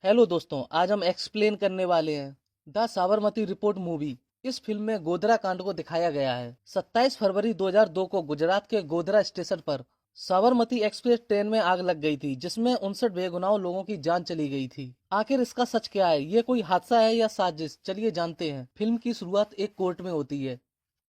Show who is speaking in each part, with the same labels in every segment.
Speaker 1: Hello दोस्तों, आज हम एक्सप्लेन करने वाले हैं द साबरमती रिपोर्ट मूवी। इस फिल्म में गोधरा कांड को दिखाया गया है। 27 फरवरी 2002 को गुजरात के गोधरा स्टेशन पर साबरमती एक्सप्रेस ट्रेन में आग लग गई थी, जिसमें 59 बेगुनाह लोगों की जान चली गई थी। आखिर इसका सच क्या है? ये कोई हादसा है या साजिश? चलिए जानते हैं। फिल्म की शुरुआत एक कोर्ट में होती है,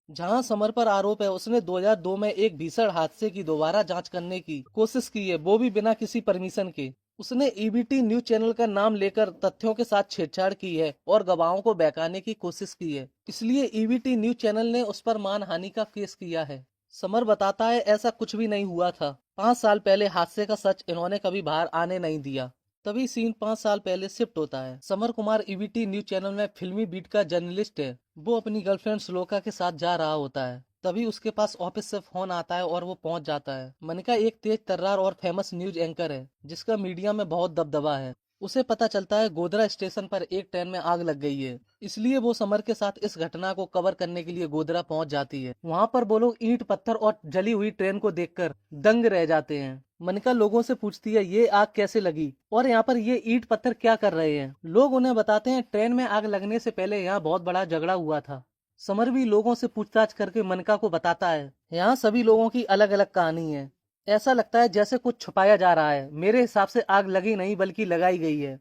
Speaker 1: जहां समर पर आरोप है उसने 2002 में एक भीषण हादसे की दोबारा जांच करने की कोशिश की है, वो भी बिना किसी परमिशन के। उसने ईबीटी न्यूज चैनल का नाम लेकर तथ्यों के साथ छेड़छाड़ की है और गवाहों को बहकाने की कोशिश की है। इसलिए ईबीटी न्यूज चैनल ने उस पर मानहानि का केस किया है। समर बताता है ऐसा कुछ भी नहीं हुआ था। 5 साल पहले हादसे का सच इन्होंने कभी बाहर आने नहीं दिया। तभी सीन 5 साल पहले शिफ्ट होता है। Summer Kumar EBT news channel में फिल्मी बीट का जर्नलिस्ट है। वो अपनी गर्लफ्रेंड श्लोका के साथ जा रहा होता है। तभी उसके पास ऑफिस से फोन आता है और वो पहुंच जाता है। मनिका एक तेज तर्रार और फेमस न्यूज एंकर है, जिसका मीडिया में बहुत दबदबा है। उसे पता चलता है गोधरा स्टेशन पर एक ट्रेन में आग लग गई है, इसलिए वो समर के साथ इस घटना को कवर करने के लिए गोधरा पहुंच जाती है। वहां पर वो लोग ईंट पत्थर और जली हुई ट्रेन को देखकर दंग रह जाते हैं। मनिका लोगों से पूछती है ये आग कैसे लगी और यहाँ पर ये ईंट पत्थर क्या कर रहे हैं। लोग उन्हें बताते हैं ट्रेन में आग लगने से पहले यहाँ बहुत बड़ा झगड़ा हुआ था। समर भी लोगों से पूछताछ करके मनिका को बताता है यहाँ सभी लोगों की अलग अलग कहानी है। ऐसा लगता है जैसे कुछ छुपाया जा रहा है। मेरे हिसाब से आग लगी नहीं बल्कि लगाई गई है।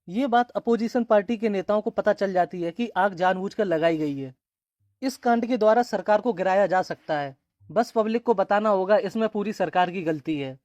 Speaker 1: ये बात अपोजिशन पार्टी के नेताओं को पता चल जाती है कि आग जानबूझकर लगाई गई है। इस कांड के द्वारा सरकार को गिराया जा सकता है। बस पब्लिक को बताना होगा इसमें पूरी सरकार की गलती है।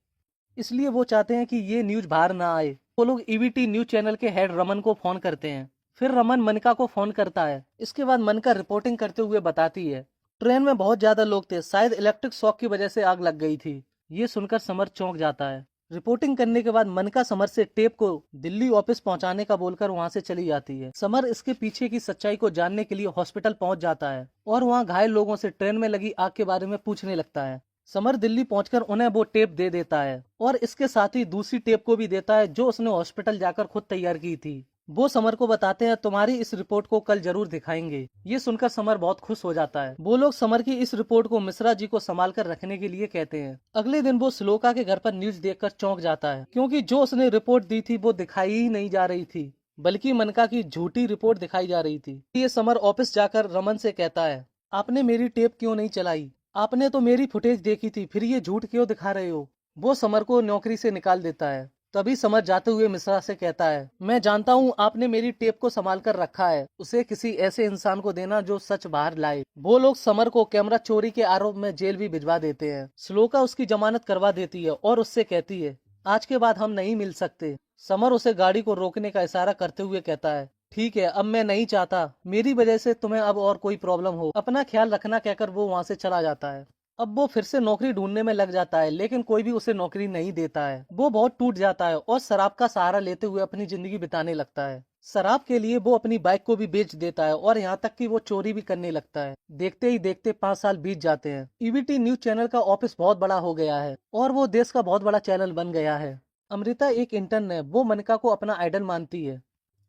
Speaker 1: इसलिए वो चाहते हैं कि ये न्यूज बाहर ना आए। वो लोग ईवीटी न्यूज चैनल के हेड रमन को फोन करते हैं। फिर रमन मनिका को फोन करता है। इसके बाद मनिका रिपोर्टिंग करते हुए बताती है ट्रेन में बहुत ज्यादा लोग थे, शायद इलेक्ट्रिक शॉक की वजह से आग लग गई थी। ये सुनकर समर चौंक जाता है। रिपोर्टिंग करने के बाद मनिका समर से टेप को दिल्ली ऑफिस पहुंचाने का बोलकर वहां से चली जाती है। समर इसके पीछे की सच्चाई को जानने के लिए हॉस्पिटल पहुंच जाता है और वहां घायल लोगों से ट्रेन में लगी आग के बारे में पूछने लगता है। समर दिल्ली पहुंचकर उन्हें वो टेप दे देता है और इसके साथ ही दूसरी टेप को भी देता है जो उसने हॉस्पिटल जाकर खुद तैयार की थी। वो समर को बताते हैं तुम्हारी इस रिपोर्ट को कल जरूर दिखाएंगे। ये सुनकर समर बहुत खुश हो जाता है। वो लोग समर की इस रिपोर्ट को मिश्रा जी को संभाल कर रखने के लिए कहते हैं। अगले दिन वो श्लोका के घर पर न्यूज देखकर चौंक जाता है, क्योंकि जो उसने रिपोर्ट दी थी वो दिखाई ही नहीं जा रही थी, बल्कि मनिका की झूठी रिपोर्ट दिखाई जा रही थी। ये समर ऑफिस जाकर रमन से कहता है आपने मेरी टेप क्यों नहीं चलाई? आपने तो मेरी फुटेज देखी थी, फिर ये झूठ क्यों दिखा रहे हो? वो समर को नौकरी से निकाल देता है। तभी समर जाते हुए मिश्रा से कहता है मैं जानता हूँ आपने मेरी टेप को संभाल कर रखा है, उसे किसी ऐसे इंसान को देना जो सच बाहर लाए। वो लोग समर को कैमरा चोरी के आरोप में जेल भी भिजवा देते हैं। श्लोका उसकी जमानत करवा देती है और उससे कहती है आज के बाद हम नहीं मिल सकते। समर उसे गाड़ी को रोकने का इशारा करते हुए कहता है ठीक है, अब मैं नहीं चाहता मेरी वजह से तुम्हें अब और कोई प्रॉब्लम हो, अपना ख्याल रखना कहकर वो वहाँ से चला जाता है। अब वो फिर से नौकरी ढूंढने में लग जाता है, लेकिन कोई भी उसे नौकरी नहीं देता है। वो बहुत टूट जाता है और शराब का सहारा लेते हुए अपनी जिंदगी बिताने लगता है। शराब के लिए वो अपनी बाइक को भी बेच देता है और यहाँ तक कि वो चोरी भी करने लगता है। देखते ही देखते 5 साल बीत जाते हैं। ईवीटी न्यूज चैनल का ऑफिस बहुत बड़ा हो गया है और वो देश का बहुत बड़ा चैनल बन गया है। अमृता एक इंटर्न है। वो मनिका को अपना आइडल मानती है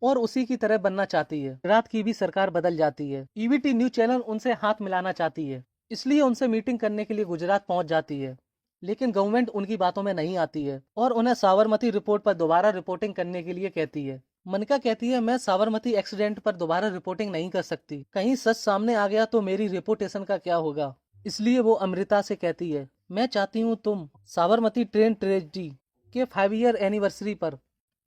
Speaker 1: और उसी की तरह बनना चाहती है। रात की भी सरकार बदल जाती है। ईवीटी न्यूज चैनल उनसे हाथ मिलाना चाहती है, इसलिए उनसे मीटिंग करने के लिए गुजरात पहुंच जाती है। लेकिन गवर्नमेंट उनकी बातों में नहीं आती है और उन्हें साबरमती रिपोर्ट पर दोबारा रिपोर्टिंग करने के लिए कहती है। मनिका कहती है मैं साबरमती एक्सीडेंट पर दोबारा रिपोर्टिंग नहीं कर सकती, कहीं सच सामने आ गया तो मेरी रेपुटेशन का क्या होगा। इसलिए वो अमृता से कहती है मैं चाहती हूँ तुम साबरमती ट्रेन ट्रेजेडी के 5 ईयर एनिवर्सरी पर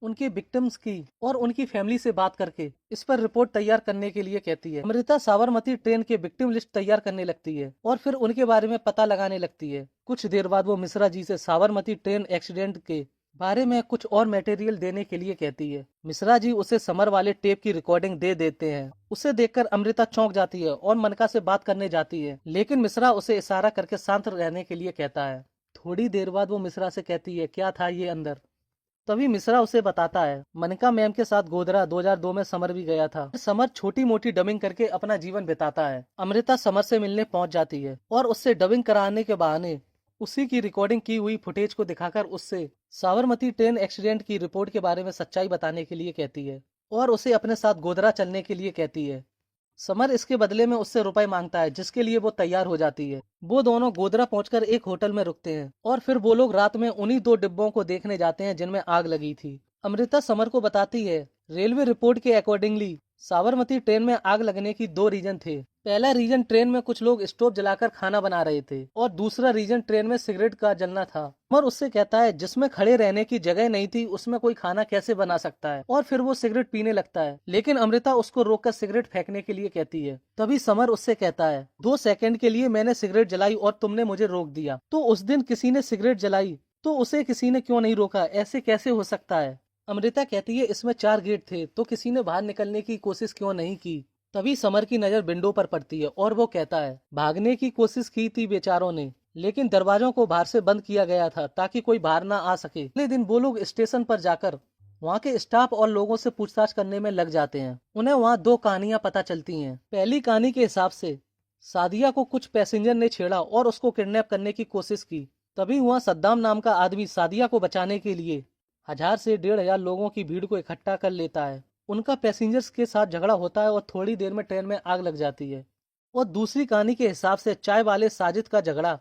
Speaker 1: उनके विक्टिम्स की और उनकी फैमिली से बात करके इस पर रिपोर्ट तैयार करने के लिए कहती है। अमृता साबरमती ट्रेन के विक्टिम लिस्ट तैयार करने लगती है और फिर उनके बारे में पता लगाने लगती है। कुछ देर बाद वो मिश्रा जी से साबरमती ट्रेन एक्सीडेंट के बारे में कुछ और मटेरियल देने के लिए कहती है। मिश्रा जी उसे समर वाले टेप की रिकॉर्डिंग दे देते हैं। उसे देखकर अमृता चौंक जाती है और मनिका से बात करने जाती है, लेकिन मिश्रा उसे इशारा करके शांत रहने के लिए कहता है। थोड़ी देर बाद वो मिश्रा से कहती है क्या था ये अंदर? तभी मिश्रा उसे बताता है मनिका मैम के साथ गोधरा 2002 में समर भी गया था। समर छोटी मोटी डबिंग करके अपना जीवन बिताता है। अमृता समर से मिलने पहुंच जाती है और उससे डबिंग कराने के बहाने उसी की रिकॉर्डिंग की हुई फुटेज को दिखाकर उससे साबरमती ट्रेन एक्सीडेंट की रिपोर्ट के बारे में सच्चाई बताने के लिए कहती है और उसे अपने साथ गोधरा चलने के लिए कहती है। समर इसके बदले में उससे रुपए मांगता है, जिसके लिए वो तैयार हो जाती है। वो दोनों गोधरा पहुंचकर एक होटल में रुकते हैं और फिर वो लोग रात में उन्हीं 2 डिब्बों को देखने जाते हैं जिनमें आग लगी थी। अमृता समर को बताती है, रेलवे रिपोर्ट के अकॉर्डिंगली साबरमती ट्रेन में आग लगने की दो रीजन थे। पहला रीजन ट्रेन में कुछ लोग स्टोव जलाकर खाना बना रहे थे और दूसरा रीजन ट्रेन में सिगरेट का जलना था। समर उससे कहता है, जिसमें खड़े रहने की जगह नहीं थी उसमें कोई खाना कैसे बना सकता है, और फिर वो सिगरेट पीने लगता है। लेकिन अमृता उसको रोककर सिगरेट फेंकने के लिए कहती है। तभी समर उससे कहता है, 2 सेकंड के लिए मैंने सिगरेट जलाई और तुमने मुझे रोक दिया। तो उस दिन किसी ने सिगरेट जलाई तो उसे किसी ने क्यों नहीं रोका, ऐसे कैसे हो सकता है। अमृता कहती है, इसमें 4 गेट थे तो किसी ने बाहर निकलने की कोशिश क्यों नहीं की। तभी समर की नजर विंडो पर पड़ती है और वो कहता है, भागने की कोशिश की थी बेचारों ने, लेकिन दरवाजों को बाहर से बंद किया गया था ताकि कोई बाहर ना आ सके। अगले दिन वो लोग स्टेशन पर जाकर वहाँ के स्टाफ और लोगों से पूछताछ करने में लग जाते हैं। उन्हें वहाँ 2 कहानियां पता चलती हैं। पहली कहानी के हिसाब से सादिया को कुछ पैसेंजर ने छेड़ा और उसको किडनैप करने की कोशिश की। तभी वहाँ सद्दाम नाम का आदमी सादिया को बचाने के लिए 1000 से 1500 लोगों की भीड़ को इकट्ठा कर लेता है। उनका पैसेंजर्स के साथ झगड़ा होता है और थोड़ी देर में ट्रेन में आग लग जाती है। और दूसरी कहानी के हिसाब से चाय वाले साजिद का झगड़ा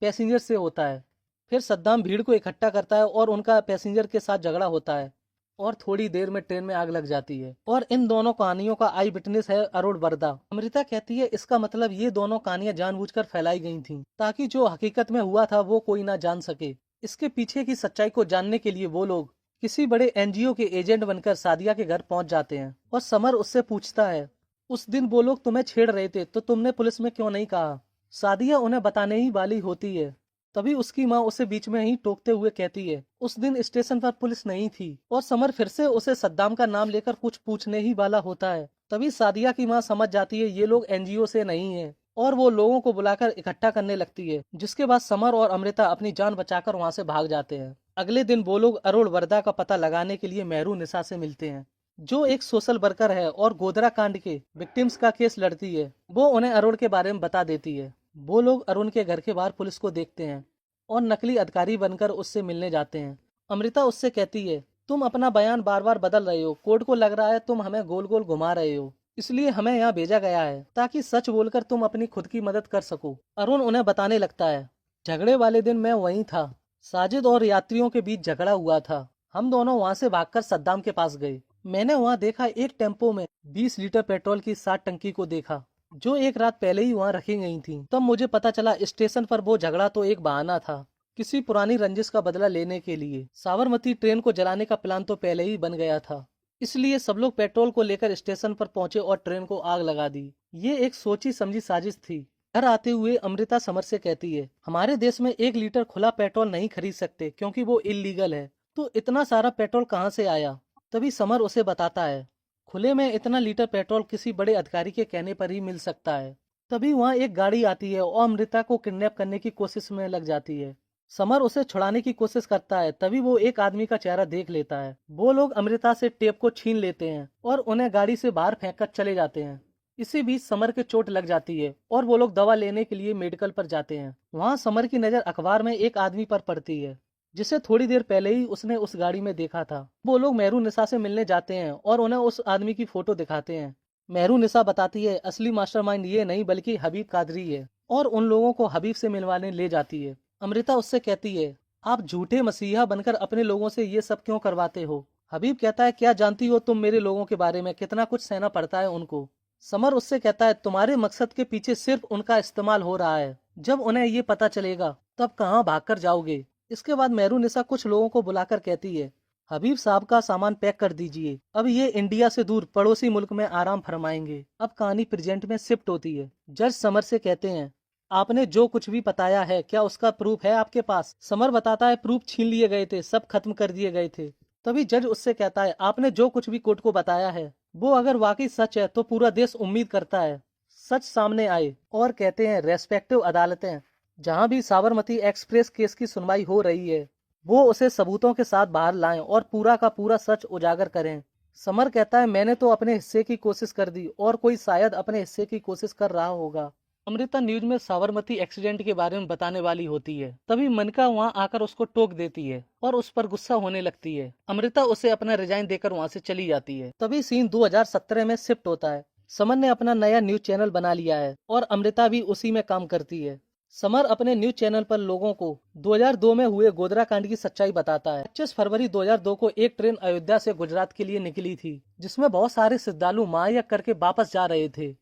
Speaker 1: पैसेंजर से होता है। फिर सद्दाम भीड़ को इकट्ठा करता है और उनका पैसेंजर के साथ झगड़ा होता है और थोड़ी देर में ट्रेन में आग लग जाती है। और इन दोनों कहानियों का आई विटनेस है अरुण वर्दा। अमृता कहती है, इसका मतलब ये दोनों कहानियां जानबूझकर फैलाई गई थीं ताकि जो हकीकत में हुआ था वो कोई ना जान सके। इसके पीछे की सच्चाई को जानने के लिए वो लोग किसी बड़े एनजीओ के एजेंट बनकर सादिया के घर पहुंच जाते हैं। और समर उससे पूछता है, उस दिन वो लोग तुम्हें छेड़ रहे थे तो तुमने पुलिस में क्यों नहीं कहा। सादिया उन्हें बताने ही वाली होती है। तभी उसकी माँ उसे बीच में ही टोकते हुए कहती है, उस दिन स्टेशन पर पुलिस नहीं थी। और समर फिर से उसे सद्दाम का नाम लेकर कुछ पूछने ही वाला होता है। तभी सादिया की माँ समझ जाती है ये लोग एनजीओ से नहीं है और वो लोगों को बुलाकर इकट्ठा करने लगती है। जिसके बाद समर और अमृता अपनी जान बचाकर वहाँ से भाग जाते हैं। अगले दिन वो लोग अरुण वर्दा का पता लगाने के लिए मेहरुनिसा से मिलते हैं, जो एक सोशल वर्कर है और गोधरा कांड के विक्टिम्स का केस लड़ती है। वो उन्हें अरुण के बारे में बता देती है। वो लोग अरुण के घर के बाहर पुलिस को देखते हैं और नकली अधिकारी बनकर उससे मिलने जाते हैं। अमृता उससे कहती है, तुम अपना बयान बार बार बदल रहे हो, कोर्ट को लग रहा है तुम हमें गोल गोल घुमा रहे हो, इसलिए हमें यहाँ भेजा गया है ताकि सच बोलकर तुम अपनी खुद की मदद कर सको। अरुण उन्हें बताने लगता है, झगड़े वाले दिन मैं वहीं था, साजिद और यात्रियों के बीच झगड़ा हुआ था। हम दोनों वहाँ से भागकर सद्दाम के पास गए। मैंने वहाँ देखा एक टेम्पो में 20 लीटर पेट्रोल की 60 टंकी को देखा, जो एक रात पहले ही वहाँ रखी गई थी। तब मुझे पता चला स्टेशन पर वो झगड़ा तो एक बहाना था, किसी पुरानी रंजिश का बदला लेने के लिए। साबरमती ट्रेन को जलाने का प्लान तो पहले ही बन गया था, इसलिए सब लोग पेट्रोल को लेकर स्टेशन पर पहुंचे और ट्रेन को आग लगा दी। ये एक सोची समझी साजिश थी। घर आते हुए अमृता समर से कहती है, हमारे देश में 1 लीटर खुला पेट्रोल नहीं खरीद सकते क्योंकि वो इलीगल है, तो इतना सारा पेट्रोल कहाँ से आया। तभी समर उसे बताता है, खुले में इतना लीटर पेट्रोल किसी बड़े अधिकारी के कहने पर ही मिल सकता है। तभी वहाँ एक गाड़ी आती है और अमृता को किडनैप करने की कोशिश में लग जाती है। समर उसे छुड़ाने की कोशिश करता है। तभी वो एक आदमी का चेहरा देख लेता है। वो लोग अमृता से टेप को छीन लेते हैं और उन्हें गाड़ी से बाहर फेंककर चले जाते हैं। इसी बीच समर के चोट लग जाती है और वो लोग दवा लेने के लिए मेडिकल पर जाते हैं। वहाँ समर की नजर अखबार में एक आदमी पर पड़ती है जिसे थोड़ी देर पहले ही उसने उस गाड़ी में देखा था। वो लोग मेहरुनिसा से मिलने जाते हैं और उन्हें उस आदमी की फोटो दिखाते हैं। मेहरुनिसा बताती है, असली मास्टरमाइंड ये नहीं बल्कि हबीब कादरी है, और उन लोगों को हबीब से मिलवाने ले जाती है। अमृता उससे कहती है, आप झूठे मसीहा बनकर अपने लोगों से ये सब क्यों करवाते हो। हबीब कहता है, क्या जानती हो तुम मेरे लोगों के बारे में, कितना कुछ सहना पड़ता है उनको। समर उससे कहता है, तुम्हारे मकसद के पीछे सिर्फ उनका इस्तेमाल हो रहा है, जब उन्हें ये पता चलेगा तब कहाँ भागकर जाओगे। इसके बाद मेहरुनिसा कुछ लोगों को बुलाकर कहती है, हबीब साहब का सामान पैक कर दीजिए, अब ये इंडिया से दूर पड़ोसी मुल्क में आराम फरमाएंगे। अब कहानी प्रेजेंट में शिफ्ट होती है। जज समर से कहते हैं, आपने जो कुछ भी बताया है क्या उसका प्रूफ है आपके पास। समर बताता है, प्रूफ छीन लिए गए थे, सब खत्म कर दिए गए थे। तभी जज उससे कहता है, आपने जो कुछ भी कोर्ट को बताया है वो अगर वाकई सच है तो पूरा देश उम्मीद करता है सच सामने आए। और कहते हैं, रेस्पेक्टिव अदालतें जहां भी साबरमती एक्सप्रेस केस की सुनवाई हो रही है वो उसे सबूतों के साथ बाहर लाएं और पूरा का पूरा सच उजागर करें। समर कहता है, मैंने तो अपने हिस्से की कोशिश कर दी और कोई शायद अपने हिस्से की कोशिश कर रहा होगा। अमृता न्यूज में साबरमती एक्सीडेंट के बारे में बताने वाली होती है। तभी मनका वहां आकर उसको टोक देती है और उस पर गुस्सा होने लगती है। अमृता उसे अपना रिजाइन देकर वहां से चली जाती है। तभी सीन 2017 में शिफ्ट होता है। समर ने अपना नया न्यूज चैनल बना लिया है और अमृता भी उसी में काम करती है। समर अपने न्यूज चैनल पर लोगों को 2002 में हुए गोधरा कांड की सच्चाई बताता है। 25 फरवरी 2002 को एक ट्रेन अयोध्या से गुजरात के लिए निकली थी, जिसमें बहुत सारे श्रद्धालु महायज्ञ करके वापस जा रहे थे।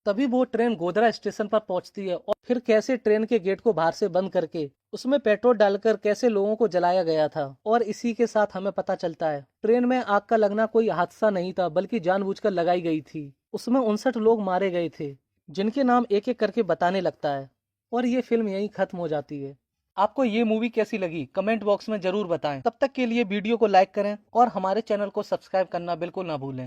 Speaker 1: तभी वो ट्रेन गोधरा स्टेशन पर पहुंचती है और फिर कैसे ट्रेन के गेट को बाहर से बंद करके उसमें पेट्रोल डालकर कैसे लोगों को जलाया गया था। और इसी के साथ हमें पता चलता है ट्रेन में आग का लगना कोई हादसा नहीं था, बल्कि जानबूझकर लगाई गई थी। उसमें 59 लोग मारे गए थे, जिनके नाम एक एक करके बताने लगता है और ये फिल्म यहीं खत्म हो जाती है। आपको ये मूवी कैसी लगी कमेंट बॉक्स में जरूर बताएं। तब तक के लिए वीडियो को लाइक करें और हमारे चैनल को सब्सक्राइब करना बिल्कुल ना भूलें।